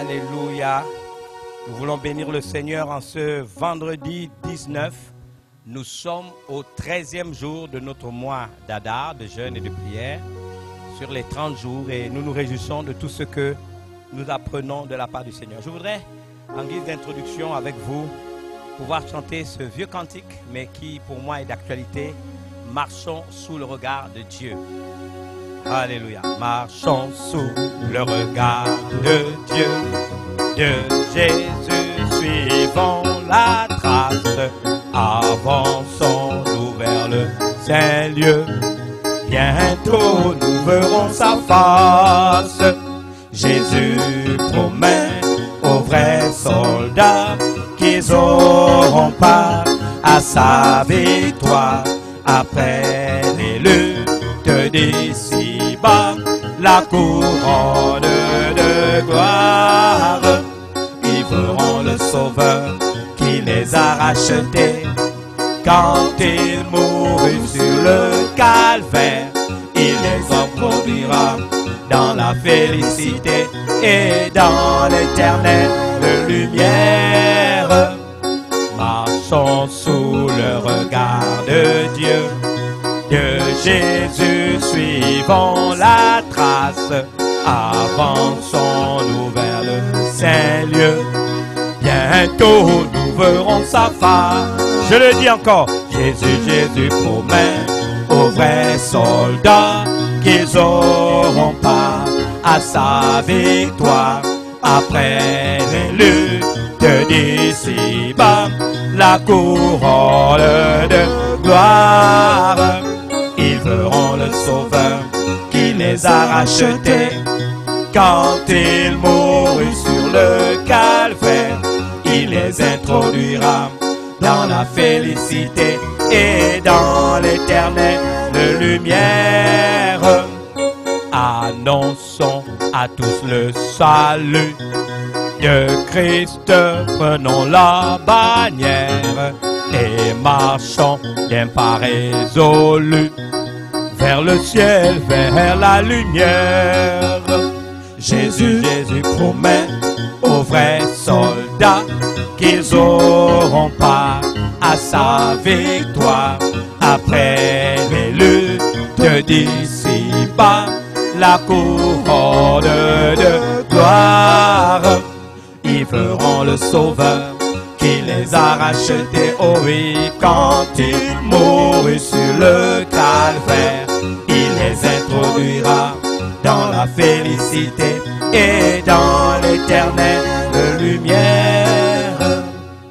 Alléluia. Nous voulons bénir le Seigneur en ce vendredi 19. Nous sommes au 13e jour de notre mois d'Adar, de jeûne et de prière, sur les 30 jours, et nous nous réjouissons de tout ce que nous apprenons de la part du Seigneur. Je voudrais, en guise d'introduction avec vous, pouvoir chanter ce vieux cantique, mais qui pour moi est d'actualité. Marchons sous le regard de Dieu. Alléluia. Marchons sous le regard de Dieu, de Jésus, suivons la trace, avançons-nous vers le Saint-Lieu. Bientôt nous verrons sa face. Jésus promet aux vrais soldats qu'ils auront part à sa victoire. Après les luttes d'ici-bas, la couronne de gloire, ils verront le Sauveur qui les a rachetés. Quand il mourut sur le calvaire, il les introduira dans la félicité et dans l'éternelle lumière. Marchons sous le regard de Dieu, de Jésus, suivons la trace, avançons-nous vers le Saint-Lieu. Bientôt nous verrons sa face. Je le dis encore, Jésus promet aux vrais soldats qu'ils auront part à sa victoire. Après les luttes d'ici-bas, la couronne de gloire, ils verront le Sauveur qui les a rachetés. Quand il mourut sur le calvaire, il les introduira dans la félicité et dans l'éternelle lumière. Annonçons à tous le salut de Christ, prenons la bannière et marchons d'un pas résolu vers le ciel, vers la lumière. Jésus promet aux vrais soldats qu'ils auront part à sa victoire. Après les luttes d'ici-bas, la couronne de gloire, ils verront le Sauveur qui les a rachetés. Oh oui, quand il mourut sur le calvaire, il les introduira dans la félicité et dans l'éternelle lumière.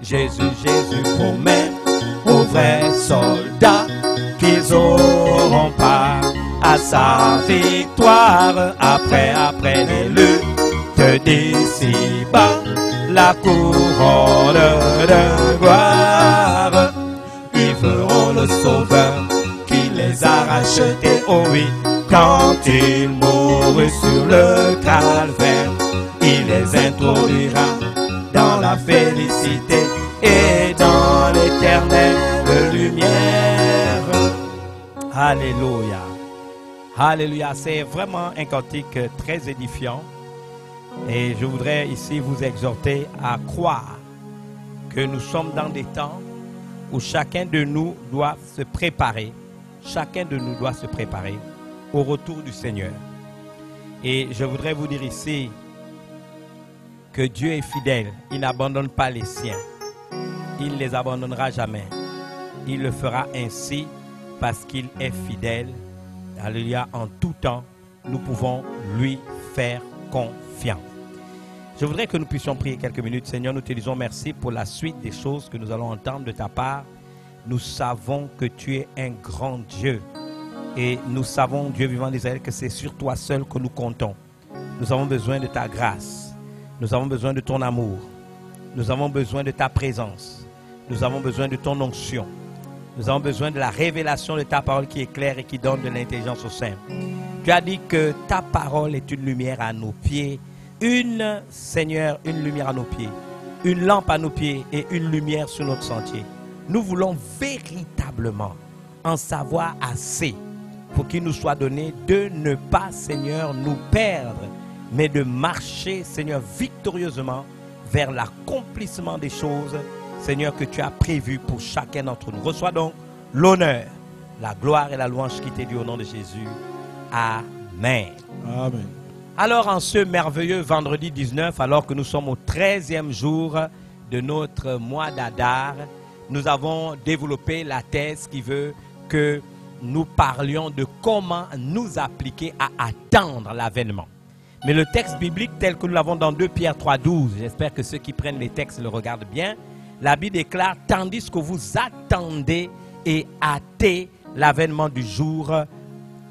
Jésus promet aux vrais soldats qu'ils auront part à sa victoire. Après les luttes d'ici-bas, la couronne de gloire, ils verront le Sauveur qui les a rachetés. Oh oui, quand il mourut sur le calvaire, il les introduira dans la félicité et dans l'éternelle lumière. Alléluia. Alléluia. C'est vraiment un cantique très édifiant. Et je voudrais ici vous exhorter à croire que nous sommes dans des temps où chacun de nous doit se préparer. Chacun de nous doit se préparer au retour du Seigneur. Et je voudrais vous dire ici que Dieu est fidèle. Il n'abandonne pas les siens. Il ne les abandonnera jamais. Il le fera ainsi parce qu'il est fidèle. Alléluia. En tout temps, nous pouvons lui faire confiance. Je voudrais que nous puissions prier quelques minutes. Seigneur, nous te disons merci pour la suite des choses que nous allons entendre de ta part. Nous savons que tu es un grand Dieu. Et nous savons, Dieu vivant d'Israël, que c'est sur toi seul que nous comptons. Nous avons besoin de ta grâce. Nous avons besoin de ton amour. Nous avons besoin de ta présence. Nous avons besoin de ton onction. Nous avons besoin de la révélation de ta parole qui éclaire et qui donne de l'intelligence aux saints. Tu as dit que ta parole est une lumière à nos pieds. Seigneur, une lumière à nos pieds. Une lampe à nos pieds et une lumière sur notre sentier. Nous voulons véritablement en savoir assez pour qu'il nous soit donné de ne pas, Seigneur, nous perdre mais de marcher, Seigneur, victorieusement vers l'accomplissement des choses, Seigneur, que tu as prévues pour chacun d'entre nous. Reçois donc l'honneur, la gloire et la louange qui t'est due au nom de Jésus. Amen. Amen. Alors, en ce merveilleux vendredi 19, alors que nous sommes au 13e jour de notre mois d'Adar, nous avons développé la thèse qui veut que nous parlions de comment nous appliquer à attendre l'avènement. Mais le texte biblique tel que nous l'avons dans 2 Pierre 3,12, j'espère que ceux qui prennent les textes le regardent bien, la Bible déclare « Tandis que vous attendez et hâtez l'avènement du jour,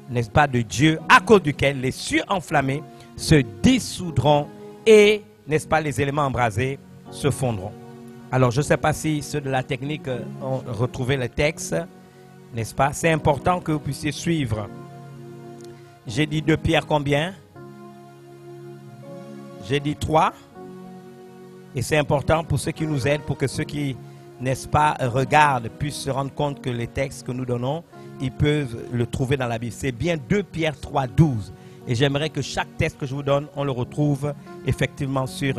n'est-ce pas, de Dieu, à cause duquel les cieux enflammés se dissoudront et, n'est-ce pas, les éléments embrasés se fondront. » Alors, je ne sais pas si ceux de la technique ont retrouvé le texte, n'est-ce pas? C'est important que vous puissiez suivre. J'ai dit 2 Pierre combien? J'ai dit 3. Et c'est important pour ceux qui nous aident, pour que ceux qui, n'est-ce pas, regardent, puissent se rendre compte que les textes que nous donnons, ils peuvent le trouver dans la Bible. C'est bien 2 Pierre 3,12. Et j'aimerais que chaque texte que je vous donne, on le retrouve effectivement sur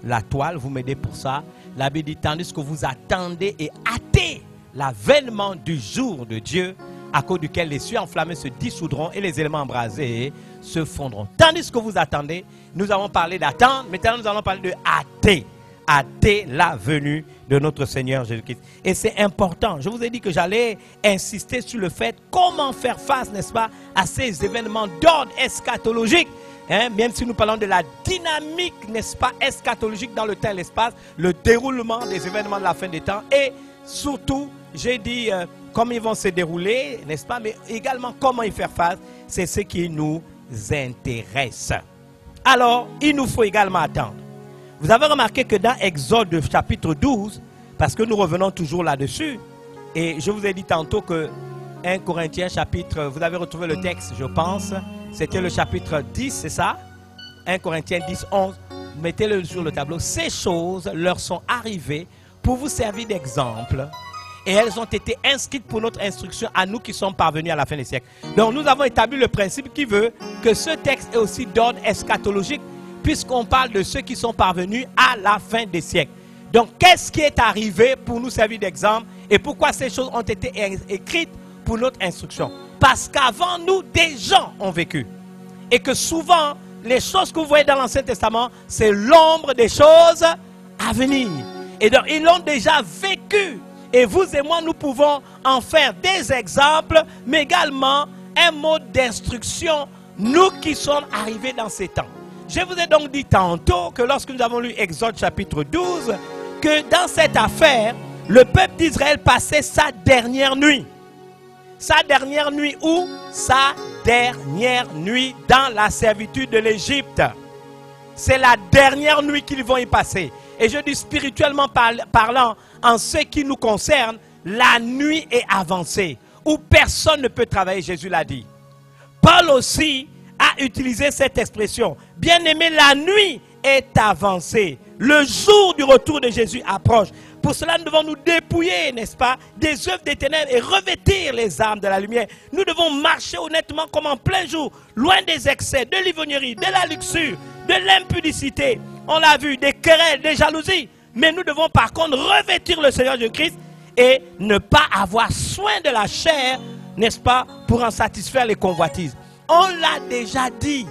la toile. Vous m'aidez pour ça. La Bible dit, tandis que vous attendez et hâtez l'avènement du jour de Dieu, à cause duquel les cieux enflammés se dissoudront et les éléments embrasés se fondront. Tandis que vous attendez, nous avons parlé d'attendre, maintenant nous allons parler de hâter. Hâter la venue de notre Seigneur Jésus-Christ. Et c'est important. Je vous ai dit que j'allais insister sur le fait comment faire face, n'est-ce pas, à ces événements d'ordre eschatologique. Même si nous parlons de la dynamique, n'est-ce pas, eschatologique dans le temps et l'espace, le déroulement des événements de la fin des temps et surtout, j'ai dit comment ils vont se dérouler, n'est-ce pas, mais également comment y faire face, c'est ce qui nous intéresse. Alors, il nous faut également attendre. Vous avez remarqué que dans Exode chapitre 12, parce que nous revenons toujours là-dessus, et je vous ai dit tantôt que 1 Corinthiens chapitre, vous avez retrouvé le texte, je pense, c'était le chapitre 10, c'est ça? 1 Corinthiens 10, 11, mettez-le sur le tableau. Ces choses leur sont arrivées pour vous servir d'exemple, et elles ont été inscrites pour notre instruction à nous qui sommes parvenus à la fin des siècles. Donc nous avons établi le principe qui veut que ce texte est aussi d'ordre eschatologique, puisqu'on parle de ceux qui sont parvenus à la fin des siècles. Donc, qu'est-ce qui est arrivé pour nous servir d'exemple et pourquoi ces choses ont été écrites pour notre instruction? Parce qu'avant nous, des gens ont vécu. Et que souvent, les choses que vous voyez dans l'Ancien Testament, c'est l'ombre des choses à venir. Et donc, ils l'ont déjà vécu. Et vous et moi, nous pouvons en faire des exemples, mais également un mode d'instruction, nous qui sommes arrivés dans ces temps. Je vous ai donc dit tantôt que lorsque nous avons lu Exode chapitre 12, que dans cette affaire, le peuple d'Israël passait sa dernière nuit. Sa dernière nuit où? Sa dernière nuit dans la servitude de l'Égypte. C'est la dernière nuit qu'ils vont y passer. Et je dis spirituellement parlant, en ce qui nous concerne, la nuit est avancée, où personne ne peut travailler, Jésus l'a dit. Paul aussi a utilisé cette expression. Bien-aimé, la nuit est avancée. Le jour du retour de Jésus approche. Pour cela, nous devons nous dépouiller, n'est-ce pas, des œuvres des ténèbres et revêtir les armes de la lumière. Nous devons marcher honnêtement comme en plein jour, loin des excès, de l'ivrognerie, de la luxure, de l'impudicité. On l'a vu, des querelles, des jalousies. Mais nous devons par contre revêtir le Seigneur Jésus-Christ et ne pas avoir soin de la chair, n'est-ce pas, pour en satisfaire les convoitises. On l'a déjà dit.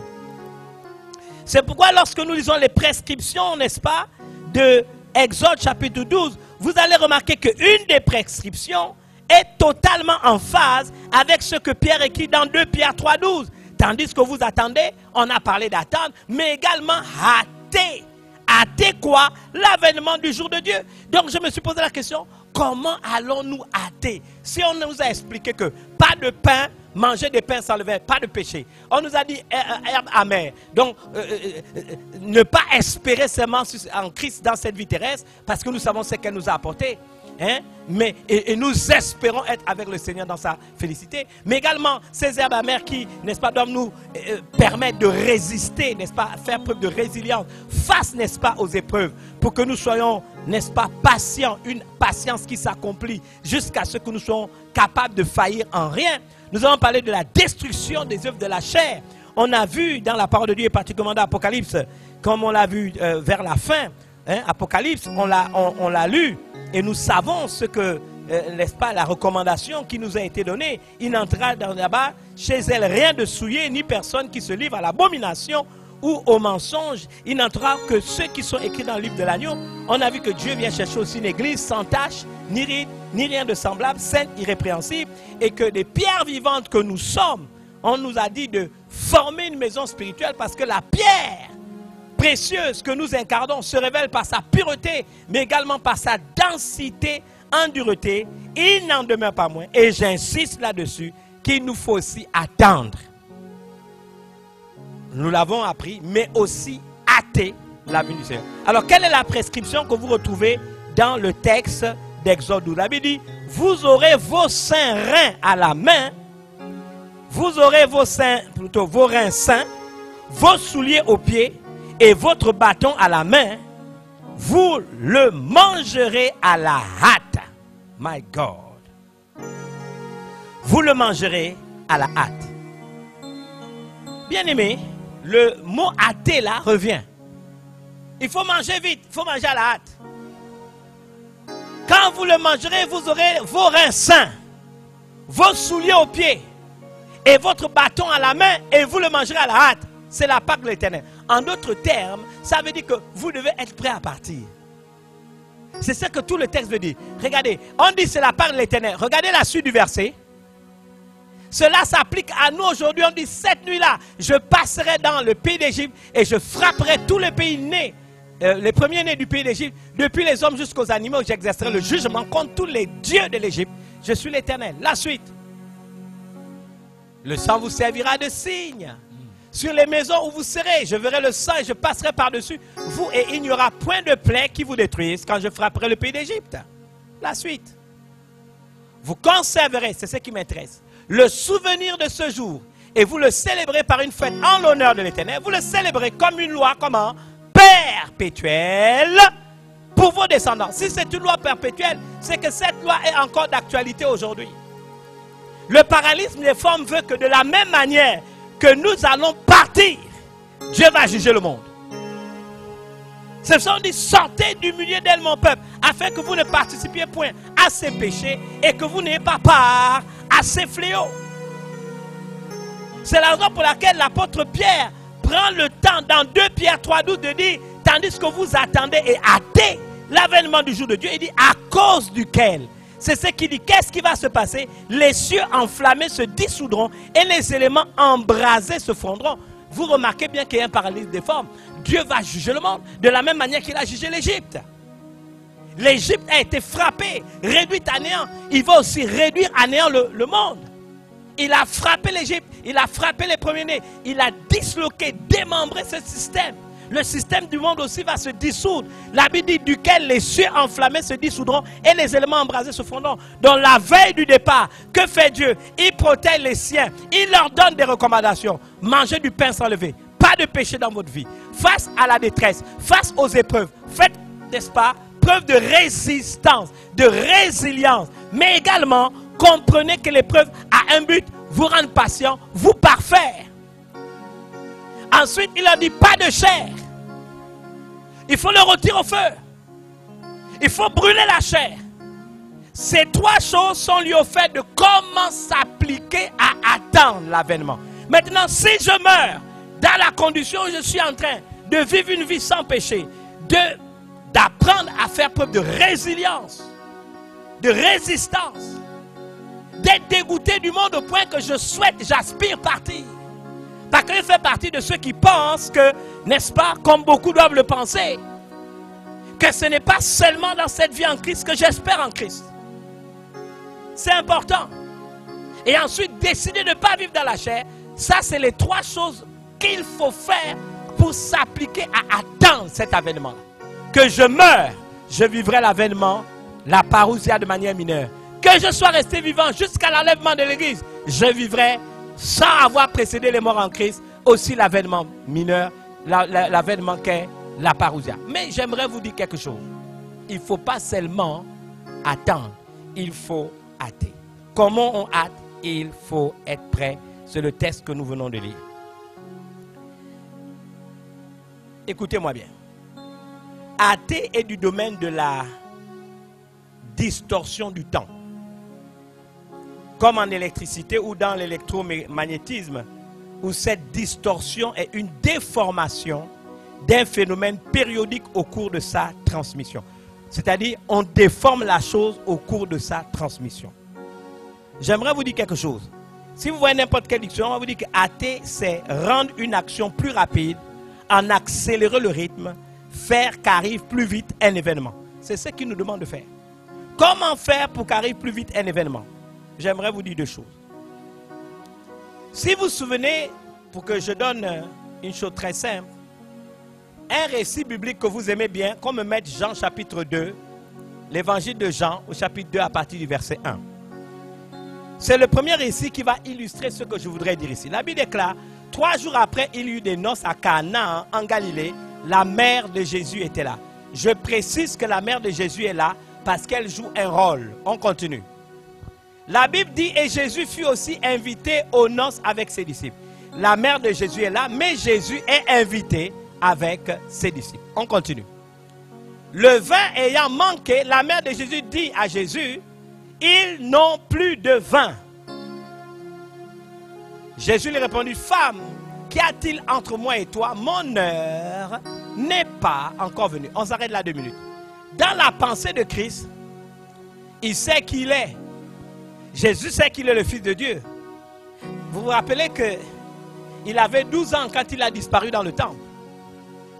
C'est pourquoi lorsque nous lisons les prescriptions, n'est-ce pas, de Exode chapitre 12, vous allez remarquer qu'une des prescriptions est totalement en phase avec ce que Pierre écrit dans 2 Pierre 3,12. Tandis que vous attendez, on a parlé d'attendre, mais également hâter. Hâter quoi? L'avènement du jour de Dieu. Donc je me suis posé la question, comment allons-nous hâter? Si on nous a expliqué que pas de pain, manger des pains sans levain, pas de péché. On nous a dit herbe amère. Donc, ne pas espérer seulement en Christ dans cette vie terrestre, parce que nous savons ce qu'elle nous a apporté. Hein? Et nous espérons être avec le Seigneur dans sa félicité. Mais également, ces herbes amères qui, n'est-ce pas, doivent nous permettre de résister, n'est-ce pas, faire preuve de résilience face, n'est-ce pas, aux épreuves, pour que nous soyons, n'est-ce pas, patients, une patience qui s'accomplit jusqu'à ce que nous soyons capables de faillir en rien. Nous avons parlé de la destruction des œuvres de la chair. On a vu dans la parole de Dieu, et particulièrement dans l'Apocalypse, comme on l'a vu vers la fin, hein, Apocalypse, on l'a lu, et nous savons ce que, n'est-ce pas, la recommandation qui nous a été donnée. Il n'entrera là-bas chez elle rien de souillé, ni personne qui se livre à l'abomination ou au mensonge. Il n'entrera que ceux qui sont écrits dans le livre de l'agneau. On a vu que Dieu vient chercher aussi une église sans tache, ni ride, ni rien de semblable, sainte, irrépréhensible, et que des pierres vivantes que nous sommes, on nous a dit de former une maison spirituelle parce que la pierre précieuse que nous incarnons se révèle par sa pureté, mais également par sa densité en dureté. Il n'en demeure pas moins, et j'insiste là-dessus, qu'il nous faut aussi attendre. Nous l'avons appris, mais aussi hâter la venue du Seigneur. Alors, quelle est la prescription que vous retrouvez dans le texte d'Exode 12? La Bible dit, vous aurez vos saints reins à la main, vous aurez vos reins saints, vos souliers aux pieds et votre bâton à la main, vous le mangerez à la hâte. My God. Vous le mangerez à la hâte. Bien-aimé, le mot hâter là revient. Il faut manger vite, il faut manger à la hâte. Quand vous le mangerez, vous aurez vos reins sains, vos souliers aux pieds et votre bâton à la main, et vous le mangerez à la hâte. C'est la Pâque de l'Éternel. En d'autres termes, ça veut dire que vous devez être prêt à partir. C'est ce que tout le texte veut dire. Regardez, on dit c'est la Pâque de l'Éternel. Regardez la suite du verset. Cela s'applique à nous aujourd'hui. On dit cette nuit-là, je passerai dans le pays d'Égypte et je frapperai tous les pays nés, les premiers-nés du pays d'Égypte, depuis les hommes jusqu'aux animaux. J'exercerai le jugement contre tous les dieux de l'Égypte. Je suis l'Éternel. La suite. Le sang vous servira de signe. Sur les maisons où vous serez, je verrai le sang et je passerai par-dessus vous, et il n'y aura point de plaie qui vous détruise quand je frapperai le pays d'Égypte. La suite. Vous conserverez, c'est ce qui m'intéresse, le souvenir de ce jour, et vous le célébrez par une fête en l'honneur de l'Éternel. Vous le célébrez comme une loi, comment? Perpétuelle pour vos descendants. Si c'est une loi perpétuelle, c'est que cette loi est encore d'actualité aujourd'hui. Le parallélisme des formes veut que de la même manière que nous allons partir, Dieu va juger le monde. C'est ça, on dit, sortez du milieu d'elle, mon peuple, afin que vous ne participiez point à ces péchés et que vous n'ayez pas part à ces fléaux. C'est la raison pour laquelle l'apôtre Pierre prend le temps dans 2 Pierre 3,12 de dire, tandis que vous attendez et hâtez l'avènement du jour de Dieu, il dit à cause duquel. C'est ce qu'il dit. Qu'est-ce qui va se passer? Les cieux enflammés se dissoudront et les éléments embrasés se fondront. Vous remarquez bien qu'il y a un parallélisme des formes. Dieu va juger le monde de la même manière qu'il a jugé l'Égypte. L'Égypte a été frappée, réduite à néant. Il va aussi réduire à néant le monde. Il a frappé l'Égypte, il a frappé les premiers-nés, il a disloqué, démembré ce système. Le système du monde aussi va se dissoudre. La Bible dit duquel les cieux enflammés se dissoudront et les éléments embrasés se fondront. Dans la veille du départ, que fait Dieu? Il protège les siens. Il leur donne des recommandations. Mangez du pain sans levain. Pas de péché dans votre vie. Face à la détresse, face aux épreuves, faites, n'est-ce pas, preuve de résistance, de résilience. Mais également, comprenez que l'épreuve a un but, vous rendre patient, vous parfaire. Ensuite, il leur dit pas de chair. Il faut le retirer au feu. Il faut brûler la chair. Ces 3 choses sont liées au fait de comment s'appliquer à attendre l'avènement. Maintenant, si je meurs dans la condition où je suis en train de vivre une vie sans péché, d'apprendre à faire preuve de résilience, de résistance, d'être dégoûté du monde au point que j'aspire partir. Parce qu'il fait partie de ceux qui pensent que, n'est-ce pas, comme beaucoup doivent le penser, que ce n'est pas seulement dans cette vie en Christ que j'espère en Christ. C'est important. Et ensuite, décider de ne pas vivre dans la chair, ça c'est les 3 choses qu'il faut faire pour s'appliquer à attendre cet avènement. Que je meure, je vivrai l'avènement, la parousia de manière mineure. Que je sois resté vivant jusqu'à l'enlèvement de l'Église, je vivrai sans avoir précédé les morts en Christ, aussi l'avènement mineur, l'avènement qu'est la parousia. Mais j'aimerais vous dire quelque chose. Il ne faut pas seulement attendre, il faut hâter. Comment on hâte? Il faut être prêt. C'est le texte que nous venons de lire. Écoutez-moi bien. Hâter est du domaine de la distorsion du temps. Comme en électricité ou dans l'électromagnétisme, où cette distorsion est une déformation d'un phénomène périodique au cours de sa transmission. C'est-à-dire, on déforme la chose au cours de sa transmission. J'aimerais vous dire quelque chose. Si vous voyez n'importe quelle diction, on va vous dire que hâter, c'est rendre une action plus rapide, en accélérer le rythme, faire qu'arrive plus vite un événement. C'est ce qu'il nous demande de faire. Comment faire pour qu'arrive plus vite un événement? J'aimerais vous dire deux choses. Si vous vous souvenez, pour que je donne une chose très simple, un récit biblique que vous aimez bien, qu'on me mette Jean chapitre 2, l'évangile de Jean au chapitre 2 à partir du verset 1. C'est le premier récit qui va illustrer ce que je voudrais dire ici. La Bible déclare, 3 jours après, il y eut des noces à Cana, en Galilée. La mère de Jésus était là. Je précise que la mère de Jésus est là parce qu'elle joue un rôle. On continue. La Bible dit, et Jésus fut aussi invité aux noces avec ses disciples. La mère de Jésus est là, mais Jésus est invité avec ses disciples. On continue. Le vin ayant manqué, la mère de Jésus dit à Jésus, ils n'ont plus de vin. Jésus lui répondit, femme, qu'y a-t-il entre moi et toi? Mon heure n'est pas encore venue. On s'arrête là 2 minutes. Dans la pensée de Christ, il sait qui il est. Jésus sait qu'il est le Fils de Dieu. Vous vous rappelez qu'il avait 12 ans quand il a disparu dans le temple.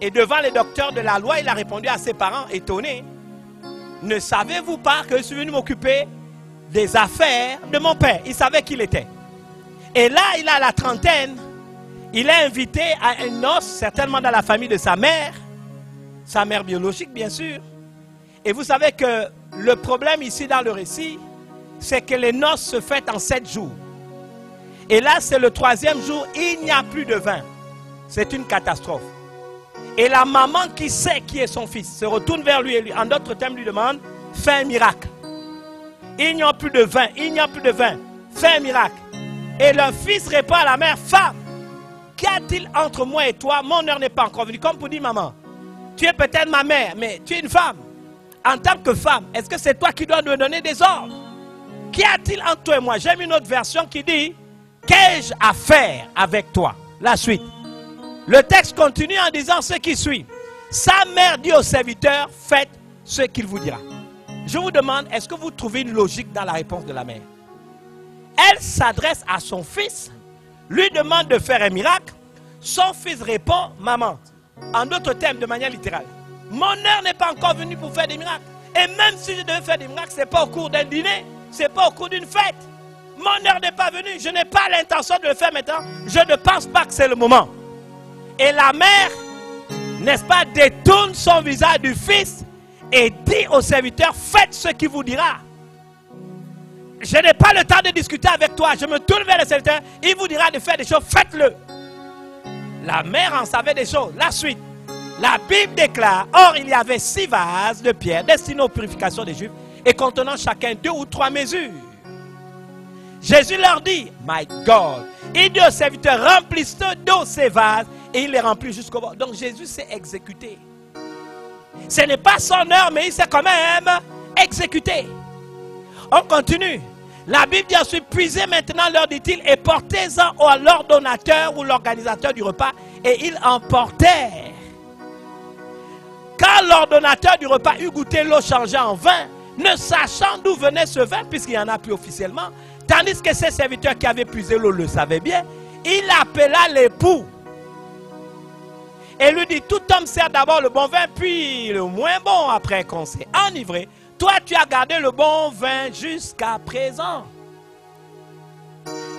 Et devant les docteurs de la loi, il a répondu à ses parents, étonnés. Ne savez-vous pas que je suis venu m'occuper des affaires de mon père? Il savait qui il était. Et là, il a la trentaine. Il est invité à une noce, certainement dans la famille de sa mère biologique, bien sûr. Et vous savez que le problème ici dans le récit, c'est que les noces se fêtent en 7 jours. Et là, c'est le 3e jour, il n'y a plus de vin. C'est une catastrophe. Et la maman qui sait qui est son fils se retourne vers lui et lui, en d'autres termes, lui demande, fais un miracle. Il n'y a plus de vin, il n'y a plus de vin. Fais un miracle. Et le fils répond à la mère, femme, qu'y a-t-il entre moi et toi? Mon heure n'est pas encore venue. Comme pour dire, maman, tu es peut-être ma mère, mais tu es une femme. En tant que femme, est-ce que c'est toi qui dois me donner des ordres? Qu'y a-t-il entre toi et moi? J'aime une autre version qui dit, qu'ai-je à faire avec toi? La suite. Le texte continue en disant ce qui suit. Sa mère dit au serviteur, faites ce qu'il vous dira. Je vous demande, est-ce que vous trouvez une logique dans la réponse de la mère? Elle s'adresse à son fils, lui demande de faire un miracle. Son fils répond, maman, en d'autres termes, de manière littérale, mon heure n'est pas encore venue pour faire des miracles. Et même si je devais faire des miracles, ce n'est pas au cours d'un dîner, ce n'est pas au cours d'une fête. Mon heure n'est pas venue, je n'ai pas l'intention de le faire maintenant. Je ne pense pas que c'est le moment. Et la mère, n'est-ce pas, détourne son visage du fils et dit au serviteur, faites ce qu'il vous dira. Je n'ai pas le temps de discuter avec toi. Je me tourne vers le serviteur, il vous dira de faire des choses, faites-le. La mère en savait des choses. La suite. La Bible déclare, or il y avait 6 vases de pierre destinés aux purifications des Juifs et contenant chacun 2 ou 3 mesures. Jésus leur dit, my God, il dit aux serviteurs, remplissent d'eau ces vases et il les remplit jusqu'au bord. Donc Jésus s'est exécuté. Ce n'est pas son heure, mais il s'est quand même exécuté. On continue. La Bible dit ensuite, puisez maintenant, leur dit-il, et portez-en à l'ordonnateur ou l'organisateur du repas. Et ils emportèrent. Quand l'ordonnateur du repas eut goûté l'eau changée en vin, ne sachant d'où venait ce vin, puisqu'il n'y en a plus officiellement, tandis que ses serviteurs qui avaient puisé l'eau le savaient bien, il appela l'époux. Et lui dit, tout homme sert d'abord le bon vin, puis le moins bon après qu'on s'est enivré. Toi, tu as gardé le bon vin jusqu'à présent.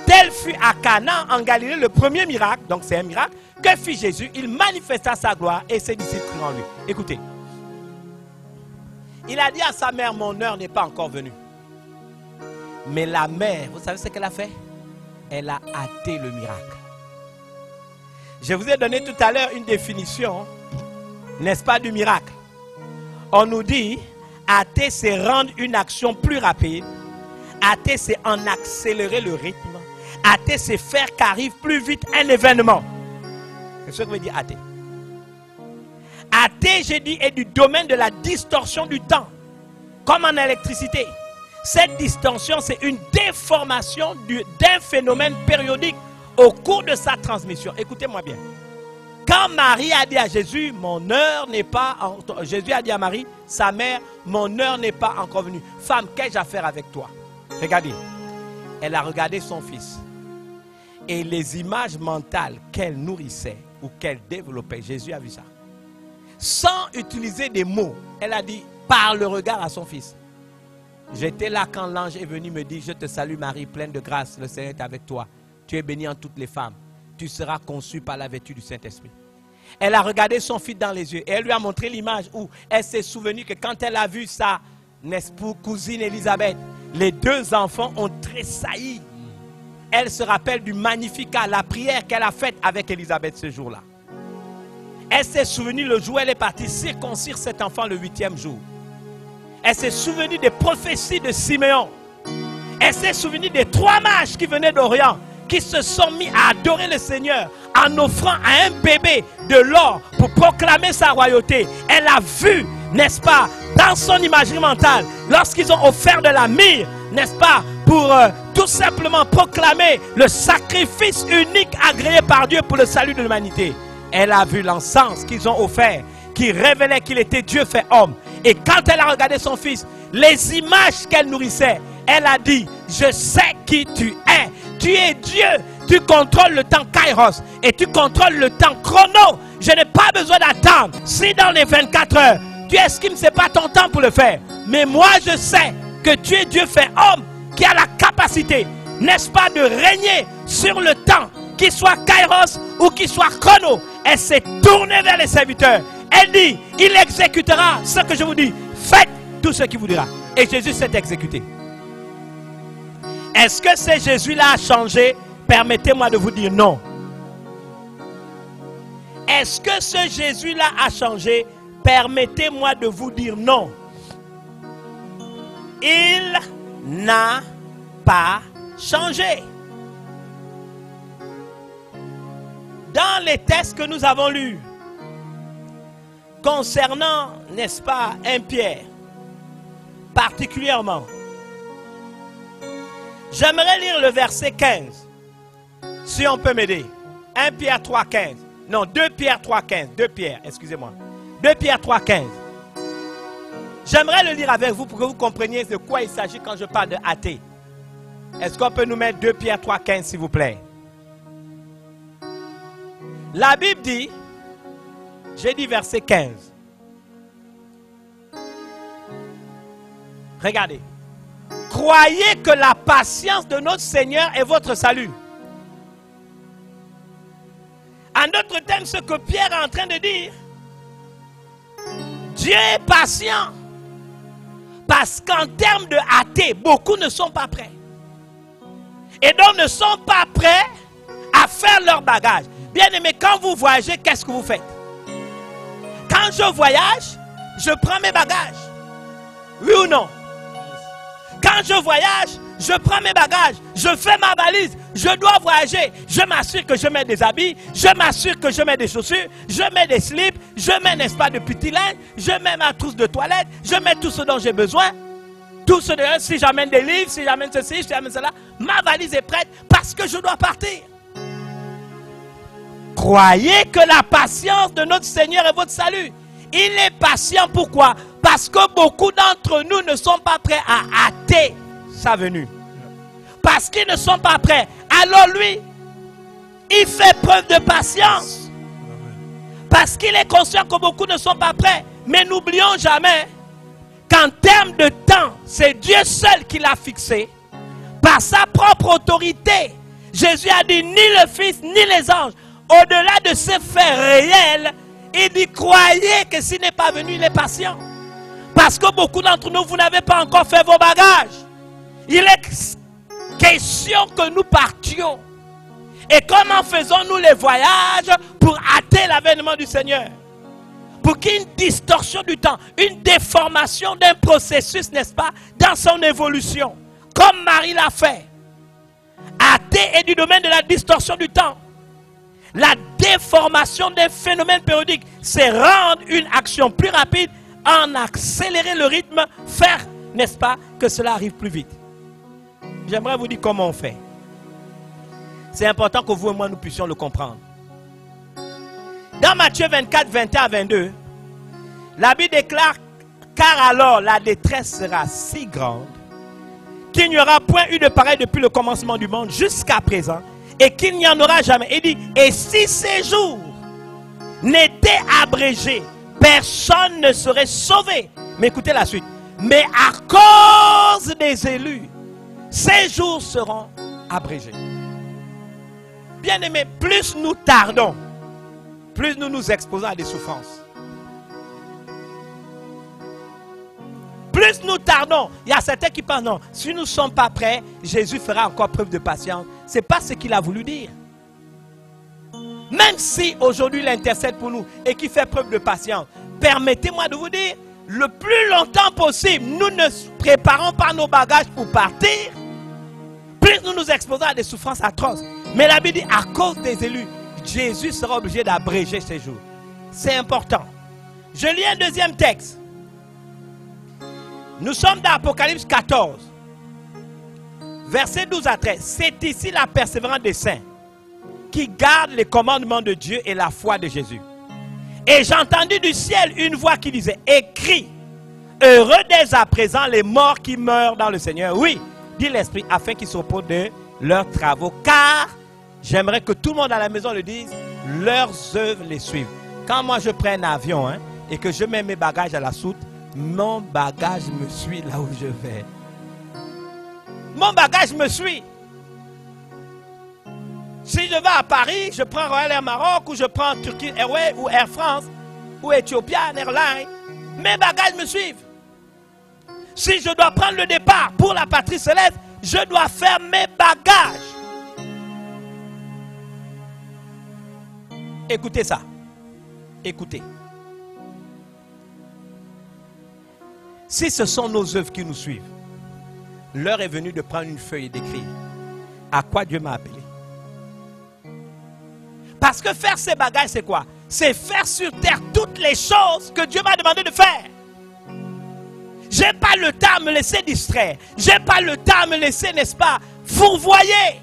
Tel fut à Cana en Galilée le premier miracle, donc c'est un miracle, que fit Jésus. Il manifesta sa gloire et ses disciples crurent en lui. Écoutez, il a dit à sa mère, mon heure n'est pas encore venue. Mais la mère, vous savez ce qu'elle a fait? Elle a hâté le miracle. Je vous ai donné tout à l'heure une définition, n'est-ce pas, du miracle. On nous dit, hâter, c'est rendre une action plus rapide. Hâter, c'est en accélérer le rythme. Hâter, c'est faire qu'arrive plus vite un événement. C'est ce que veut dire hâter. athée, j'ai dit, est du domaine de la distorsion du temps. Comme en électricité. Cette distorsion, c'est une déformation d'un phénomène périodique au cours de sa transmission. Écoutez-moi bien. Quand Marie a dit à Jésus, mon heure n'est pas... Jésus a dit à Marie, sa mère, mon heure n'est pas encore venue. Femme, qu'ai-je à faire avec toi? Regardez. Elle a regardé son fils. Et les images mentales qu'elle nourrissait ou qu'elle développait, Jésus a vu ça. Sans utiliser des mots, elle a dit par le regard à son fils. J'étais là quand l'ange est venu me dire, je te salue Marie, pleine de grâce, le Seigneur est avec toi. Tu es bénie en toutes les femmes. Tu seras conçue par la vertu du Saint-Esprit. Elle a regardé son fils dans les yeux et elle lui a montré l'image où elle s'est souvenue que quand elle a vu sa cousine Élisabeth, les deux enfants ont tressailli. Elle se rappelle du Magnificat, la prière qu'elle a faite avec Élisabeth ce jour-là. Elle s'est souvenue le jour où elle est partie circoncire cet enfant le 8e jour. Elle s'est souvenue des prophéties de Siméon. Elle s'est souvenue des 3 mages qui venaient d'Orient, qui se sont mis à adorer le Seigneur en offrant à un bébé de l'or pour proclamer sa royauté. Elle a vu, n'est-ce pas, dans son imagerie mentale, lorsqu'ils ont offert de la myrrhe, n'est-ce pas, pour tout simplement proclamer le sacrifice unique agréé par Dieu pour le salut de l'humanité. Elle a vu l'encens qu'ils ont offert, qui révélait qu'il était Dieu fait homme. Et quand elle a regardé son fils, les images qu'elle nourrissait, elle a dit, je sais qui tu es. Tu es Dieu. Tu contrôles le temps Kairos et tu contrôles le temps chrono. Je n'ai pas besoin d'attendre. Si dans les 24 heures, tu estimes que ce n'est pas ton temps pour le faire. Mais moi, je sais que tu es Dieu fait homme qui a la capacité, n'est-ce pas, de régner sur le temps, qu'il soit Kairos ou qu'il soit chrono. Elle s'est tournée vers les serviteurs. Elle dit, il exécutera ce que je vous dis. Faites tout ce qu'il vous dira. Et Jésus s'est exécuté. Est-ce que ce Jésus-là a changé? Permettez-moi de vous dire non. Est-ce que ce Jésus-là a changé? Permettez-moi de vous dire non. Il n'a pas changé. Dans les textes que nous avons lus, concernant, n'est-ce pas, 1 Pierre, particulièrement, j'aimerais lire le verset 15, si on peut m'aider. 1 Pierre 3, 15. Non, 2 Pierre 3, 15. 2 Pierre, excusez-moi. 2 Pierre 3, 15. J'aimerais le lire avec vous pour que vous compreniez de quoi il s'agit quand je parle de athée. Est-ce qu'on peut nous mettre 2 Pierre 3, 15, s'il vous plaît? La Bible dit, j'ai dit verset 15. Regardez. Croyez que la patience de notre Seigneur est votre salut. En d'autres termes, ce que Pierre est en train de dire, Dieu est patient. Parce qu'en termes de athées, beaucoup ne sont pas prêts. Et donc ne sont pas prêts à faire leur bagage. Bien aimé, quand vous voyagez, qu'est-ce que vous faites? Quand je voyage, je prends mes bagages. Oui ou non? Quand je voyage, je prends mes bagages. Je fais ma valise. Je dois voyager. Je m'assure que je mets des habits. Je m'assure que je mets des chaussures. Je mets des slips. Je mets, n'est-ce pas, de petits linges. Je mets ma trousse de toilette. Je mets tout ce dont j'ai besoin. Tout ce dont, si j'amène des livres, si j'amène ceci, si j'amène cela. Ma valise est prête parce que je dois partir. Croyez que la patience de notre Seigneur est votre salut. Il est patient, pourquoi? Parce que beaucoup d'entre nous ne sont pas prêts à hâter sa venue. Parce qu'ils ne sont pas prêts. Alors lui, il fait preuve de patience. Parce qu'il est conscient que beaucoup ne sont pas prêts. Mais n'oublions jamais qu'en termes de temps, c'est Dieu seul qui l'a fixé. Par sa propre autorité. Jésus a dit, ni le Fils, ni les anges. Au-delà de ces faits réels, il dit, croyez que s'il n'est pas venu, il est patient. Parce que beaucoup d'entre nous, vous n'avez pas encore fait vos bagages. Il est question que nous partions. Et comment faisons-nous les voyages pour hâter l'avènement du Seigneur? Pour qu'il y ait une distorsion du temps, une déformation d'un processus, n'est-ce pas, dans son évolution. Comme Marie l'a fait. Hâter est du domaine de la distorsion du temps. La déformation des phénomènes périodiques, c'est rendre une action plus rapide, en accélérer le rythme, faire, n'est-ce pas, que cela arrive plus vite. J'aimerais vous dire comment on fait. C'est important que vous et moi nous puissions le comprendre. Dans Matthieu 24, 21 à 22, la Bible déclare: car alors la détresse sera si grande qu'il n'y aura point eu de pareil depuis le commencement du monde jusqu'à présent, et qu'il n'y en aura jamais. Il dit: et si ces jours n'étaient abrégés, personne ne serait sauvé. Mais écoutez la suite. Mais à cause des élus, ces jours seront abrégés. Bien-aimés, plus nous tardons, plus nous nous exposons à des souffrances. Plus nous tardons, il y a certains qui pensent: non, si nous ne sommes pas prêts, Jésus fera encore preuve de patience. Ce n'est pas ce qu'il a voulu dire. Même si aujourd'hui il intercède pour nous et qu'il fait preuve de patience, permettez-moi de vous dire, le plus longtemps possible, nous ne préparons pas nos bagages pour partir, plus nous nous exposons à des souffrances atroces. Mais la Bible dit: à cause des élus, Jésus sera obligé d'abréger ces jours. C'est important. Je lis un deuxième texte. Nous sommes dans Apocalypse 14, versets 12 à 13. C'est ici la persévérance des saints qui gardent les commandements de Dieu et la foi de Jésus. Et j'ai entendu du ciel une voix qui disait: écris, heureux dès à présent les morts qui meurent dans le Seigneur. Oui, dit l'Esprit, afin qu'ils se reposent de leurs travaux. Car, j'aimerais que tout le monde à la maison le dise, leurs œuvres les suivent. Quand moi je prends un avion et que je mets mes bagages à la soute, mon bagage me suit là où je vais. Mon bagage me suit. Si je vais à Paris, je prends Royal Air Maroc, ou je prends Turkish Airways, ou Air France, ou Ethiopian Airlines, mes bagages me suivent. Si je dois prendre le départ pour la patrie céleste, je dois faire mes bagages. Écoutez ça. Écoutez. Si ce sont nos œuvres qui nous suivent, l'heure est venue de prendre une feuille et d'écrire à quoi Dieu m'a appelé. Parce que faire ces bagages, c'est quoi? C'est faire sur terre toutes les choses que Dieu m'a demandé de faire. Je n'ai pas le temps à me laisser distraire. Je n'ai pas le temps à me laisser, n'est-ce pas, fourvoyer.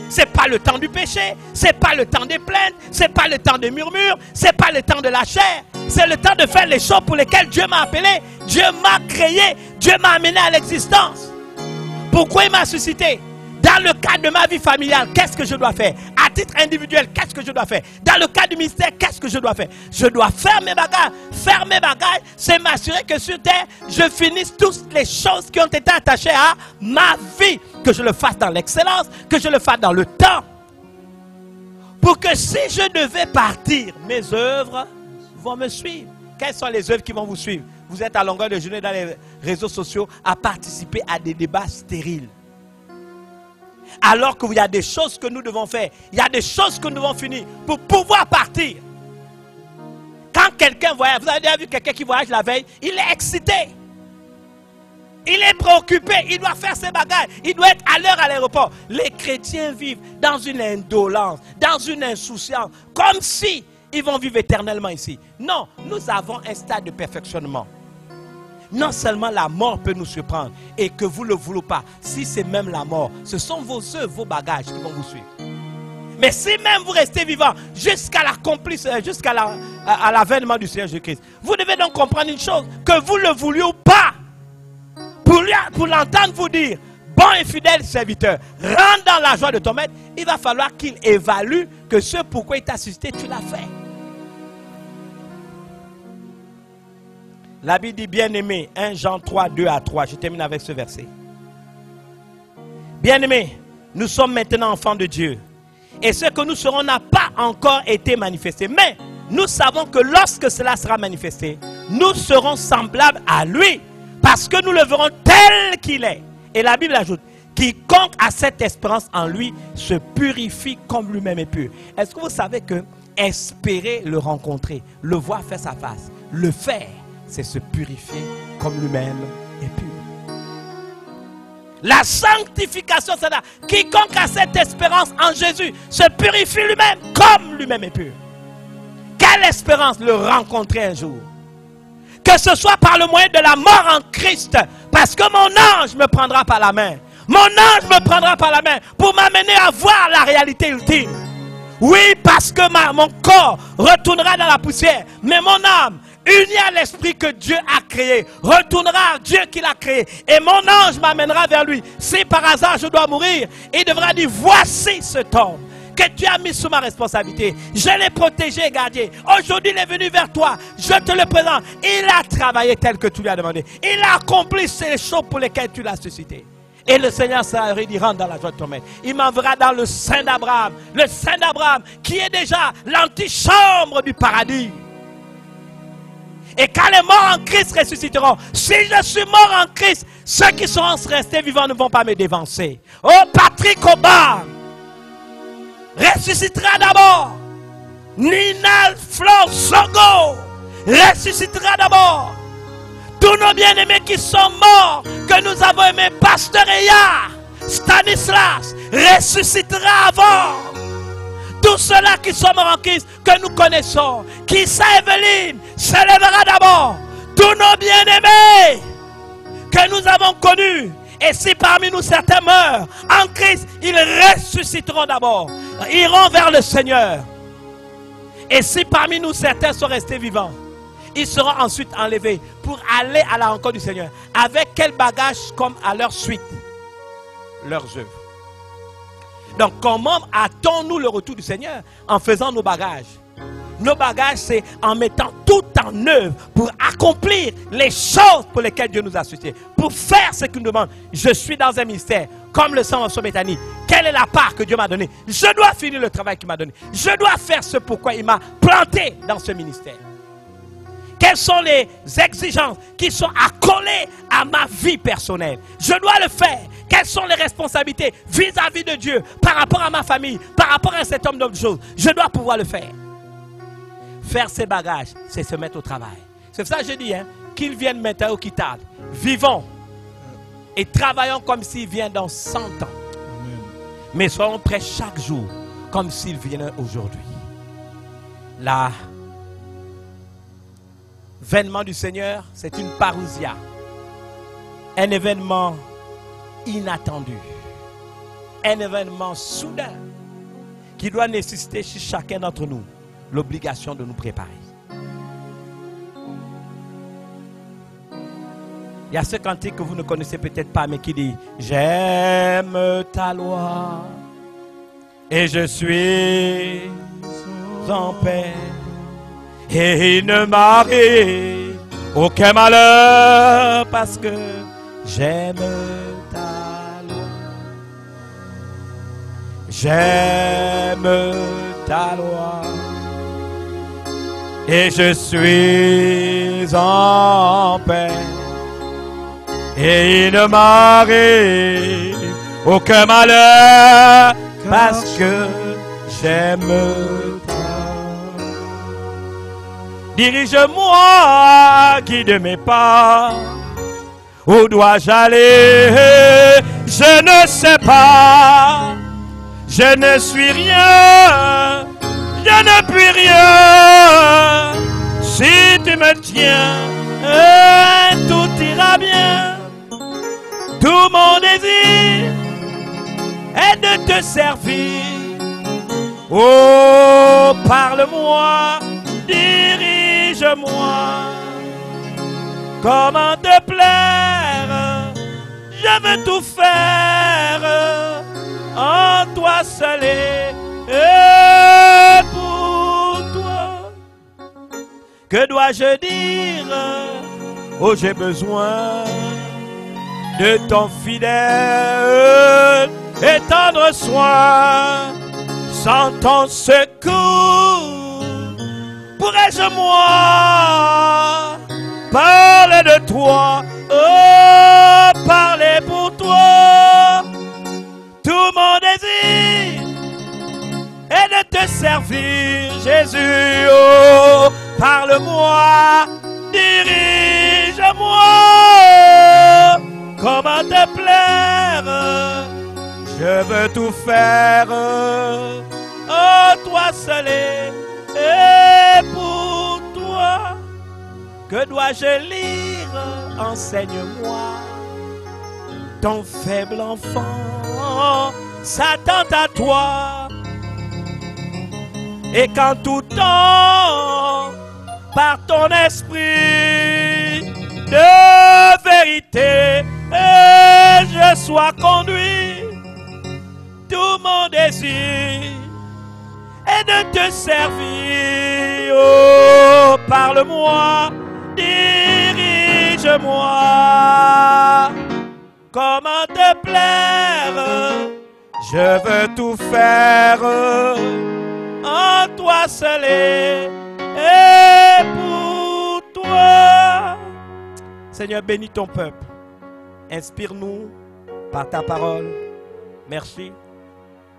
Ce n'est pas le temps du péché. Ce n'est pas le temps des plaintes. Ce n'est pas le temps des murmures. Ce n'est pas le temps de la chair. C'est le temps de faire les choses pour lesquelles Dieu m'a appelé. Dieu m'a créé. Dieu m'a amené à l'existence. Pourquoi il m'a suscité? Dans le cadre de ma vie familiale, qu'est-ce que je dois faire? À titre individuel, qu'est-ce que je dois faire? Dans le cadre du ministère, qu'est-ce que je dois faire? Je dois faire mes bagages. Faire mes bagages, c'est m'assurer que sur terre, je finisse toutes les choses qui ont été attachées à ma vie. Que je le fasse dans l'excellence, que je le fasse dans le temps. Pour que si je devais partir, mes œuvres vont me suivre. Quelles sont les œuvres qui vont vous suivre? Vous êtes à longueur de journée dans les réseaux sociaux à participer à des débats stériles. Alors qu'il y a des choses que nous devons faire. Il y a des choses que nous devons finir pour pouvoir partir. Quand quelqu'un voyage, vous avez déjà vu quelqu'un qui voyage la veille, il est excité. Il est préoccupé, il doit faire ses bagages, il doit être à l'heure à l'aéroport. Les chrétiens vivent dans une indolence, dans une insouciance, comme si ils vont vivre éternellement ici. Non, nous avons un stade de perfectionnement. Non seulement la mort peut nous surprendre, et que vous ne le voulez pas, si c'est même la mort, ce sont vos œuvres, vos bagages qui vont vous suivre. Mais si même vous restez vivant jusqu'à l'avènement du Seigneur Jésus-Christ, vous devez donc comprendre une chose, que vous le vouliez ou pas, pour l'entendre vous dire, bon et fidèle serviteur, rentre dans la joie de ton maître, il va falloir qu'il évalue que ce pourquoi il t'a suscité, tu l'as fait. La Bible dit, bien-aimé, 1 Jean 3, 2 à 3, je termine avec ce verset. Bien-aimé, nous sommes maintenant enfants de Dieu. Et ce que nous serons n'a pas encore été manifesté. Mais nous savons que lorsque cela sera manifesté, nous serons semblables à lui. Parce que nous le verrons tel qu'il est. Et la Bible ajoute, quiconque a cette espérance en lui se purifie comme lui-même est pur. Est-ce que vous savez que espérer le rencontrer, le voir face à face, le faire, c'est se purifier comme lui-même est pur. La sanctification, c'est là. Quiconque a cette espérance en Jésus se purifie lui-même comme lui-même est pur. Quelle espérance le rencontrer un jour. Que ce soit par le moyen de la mort en Christ, parce que mon ange me prendra par la main. Mon ange me prendra par la main pour m'amener à voir la réalité ultime. Oui, parce que mon corps retournera dans la poussière, mais mon âme, unie à l'esprit que Dieu a créé, retournera à Dieu qui l'a créé. Et mon ange m'amènera vers lui. Si par hasard je dois mourir, il devra dire, voici cet homme que tu as mis sous ma responsabilité. Je l'ai protégé et gardé. Aujourd'hui, il est venu vers toi. Je te le présente. Il a travaillé tel que tu lui as demandé. Il a accompli ces choses pour lesquelles tu l'as suscité. Et le Seigneur sera dit, rentre dans la joie de ton maître. Il m'enverra dans le sein d'Abraham. Le sein d'Abraham qui est déjà l'antichambre du paradis. Et quand les morts en Christ ressusciteront, si je suis mort en Christ, ceux qui seront restés vivants ne vont pas me dévancer. Oh, Patrick Obama ressuscitera d'abord. Nina Flor Sogo ressuscitera d'abord. Tous nos bien-aimés qui sont morts, que nous avons aimés, Pasteur Eya, Stanislas, ressuscitera avant. Tous ceux-là qui sont morts en Christ, que nous connaissons, Kissa Evelyne, s'élèvera d'abord. Tous nos bien-aimés que nous avons connus. Et si parmi nous certains meurent en Christ, ils ressusciteront d'abord. Iront vers le Seigneur. Et si parmi nous certains sont restés vivants, ils seront ensuite enlevés pour aller à la rencontre du Seigneur. Avec quel bagage comme à leur suite? Leurs œuvres. Donc comment attendons-nous le retour du Seigneur? En faisant nos bagages. Nos bagages, c'est en mettant tout en œuvre pour accomplir les choses pour lesquelles Dieu nous a suscités. Pour faire ce qu'il nous demande. Je suis dans un ministère, comme le sang en Béthanie. Quelle est la part que Dieu m'a donnée? Je dois finir le travail qu'il m'a donné. Je dois faire ce pourquoi il m'a planté dans ce ministère. Quelles sont les exigences qui sont accolées à ma vie personnelle? Je dois le faire. Quelles sont les responsabilités vis-à-vis de Dieu par rapport à ma famille, par rapport à cet homme d'autres choses? Je dois pouvoir le faire. Faire ses bagages, c'est se mettre au travail. C'est pour ça que je dis, qu'il vienne maintenant ou qu'il tarde. Vivons et travaillons comme s'il vient dans 100 ans. Amen. Mais soyons prêts chaque jour comme s'il venait aujourd'hui. L'événement du Seigneur, c'est une parousia. Un événement inattendu. Un événement soudain qui doit nécessiter chez chacun d'entre nous l'obligation de nous préparer. Il y a ce cantique que vous ne connaissez peut-être pas, mais qui dit « J'aime ta loi et je suis en paix et il ne m'arrive aucun malheur parce que j'aime ta loi. J'aime ta loi. Et je suis en paix. Et il ne m'arrive aucun malheur parce que j'aime ta loi. Dirige-moi, guide mes pas. Où dois-je aller? Je ne sais pas. Je ne suis rien. Je ne puis rien. Si tu me tiens, tout ira bien. Tout mon désir est de te servir. Oh, parle-moi, dirige-moi. Comment te plaire? Je veux tout faire en toi seul et pour toi. Que dois-je dire? Oh, j'ai besoin de ton fidèle et tendre soin. Sans ton secours, pourrais-je moi parler de toi? Oh, parler pour toi. Tout mon désir est de te servir, Jésus. Oh, parle-moi, dirige-moi. Comment te plaire? tout faire. Oh, toi seul et pour toi. Que dois-je lire? Enseigne-moi. Ton faible enfant s'attend à toi. Et qu'en tout temps, par ton esprit de vérité, je sois conduit. Tout mon désir est de te servir. Oh, parle-moi, dirige-moi. Comment te plaire? Je veux tout faire en toi seul et pour toi. Seigneur, bénis ton peuple. Inspire-nous par ta parole. Merci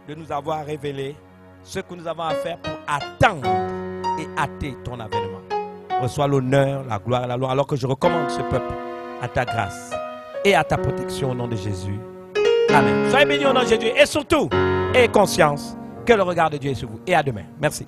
de nous avoir révélé ce que nous avons à faire pour attendre et hâter ton avènement. Reçois l'honneur, la gloire et la louange, alors que je recommande ce peuple à ta grâce et à ta protection au nom de Jésus. Amen. Soyez bénis au nom de Jésus et surtout, ayez conscience que le regard de Dieu est sur vous. Et à demain. Merci.